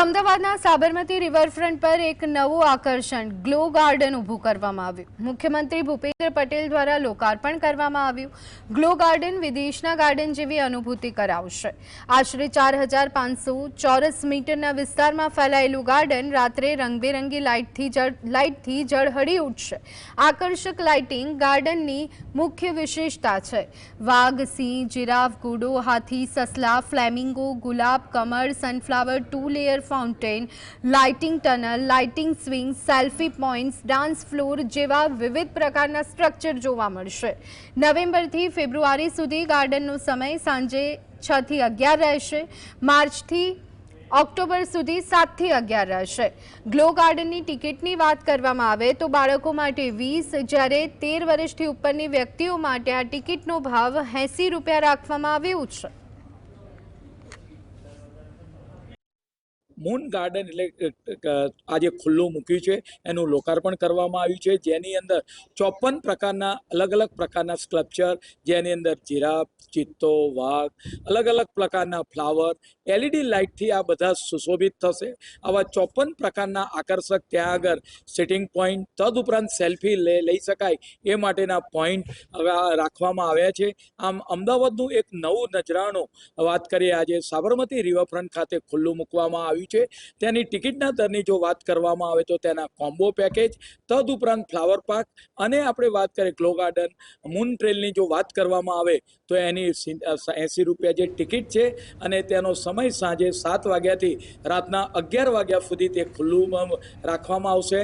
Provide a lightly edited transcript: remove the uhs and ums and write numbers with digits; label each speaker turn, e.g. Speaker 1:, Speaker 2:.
Speaker 1: અમદાવાદના સાબરમતી રિવરફ્રન્ટ પર એક નવું આકર્ષણ ગ્લો ગાર્ડન ઊભું કરવામાં આવ્યું। મુખ્યમંત્રી ભૂપેન્દ્ર પટેલ દ્વારા લોકાર્પણ કરવામાં આવ્યું। ગ્લો ગાર્ડન વિદેશના ગાર્ડન જેવી અનુભૂતિ કરાવશે। આશરે 4500 ચોરસ મીટરના વિસ્તારમાં ફેલાયેલું ગાર્ડન રાત્રે રંગબેરંગી લાઇટથી ઝળહળી ઉઠશે। આકર્ષક લાઇટિંગ ગાર્ડનની મુખ્ય વિશેષતા છે। વાઘ, સિંહ, જીરાફ, ઘોડો, હાથી, સસલા, ફ્લેમિંગો, ગુલાબ, કમળ, sunflower, 2 layer fountain, lighting tunnel, lighting swing, selfie points, dance floor जेवा विविध प्रकारना स्ट्रक्चर जोवा मळशे। नवेम्बरथी फेब्रुआरी सुधी गार्डननो समय सांजे 6 થી 11 રહેશે। मार्चथी ऑक्टोबर सुधी 7 થી 11 રહેશે। ગ્લો ગાર્ડનની ટિકિટની વાત કરવામાં આવે તો બાળકો માટે 20 જ્યારે 13 વર્ષથી ઉપરની વ્યક્તિઓ માટે આ ટિકિટનો ભાવ 80 રૂપિયા રાખવામાં આવ્યો છે।
Speaker 2: મૂન ગાર્ડન એટલે આજે ખુલ્લું મૂક્યું છે, એનું લોકાર્પણ કરવામાં આવ્યું છે, જેની અંદર 54 પ્રકારના અલગ અલગ પ્રકારના સ્કલ્પચર, જેની અંદર જીરાફ, ચિત્તો, વાઘ, અલગ અલગ પ્રકારના ફ્લાવર, એલઈડી લાઇટથી આ બધા સુશોભિત થશે। આવા 54 પ્રકારના આકર્ષક ત્યાં આગળ સિટિંગ પોઈન્ટ, તદુપરાંત સેલ્ફી લઈ શકાય એ માટેના પોઈન્ટ રાખવામાં આવ્યા છે। આમ અમદાવાદનું એક નવું નજરાણું વાત કરીએ આજે સાબરમતી રિવરફ્રન્ટ ખાતે ખુલ્લું મૂકવામાં આવ્યું છે। તેની ટિકિટના દરની જો વાત કરવામાં આવે તો તેના કોમ્બો પેકેજ, તદુપરાંત ફ્લાવર પાર્ક અને આપણે વાત કરીએ ગ્લો ગાર્ડન, મૂન ટ્રેલની જો વાત કરવામાં આવે તો એની 80 રૂપિયા જે ટિકિટ છે અને તેનો સમય સાંજે 7 વાગ્યાથી રાતના 11 વાગ્યા સુધી તે ખુલ્લું રાખવામાં આવશે।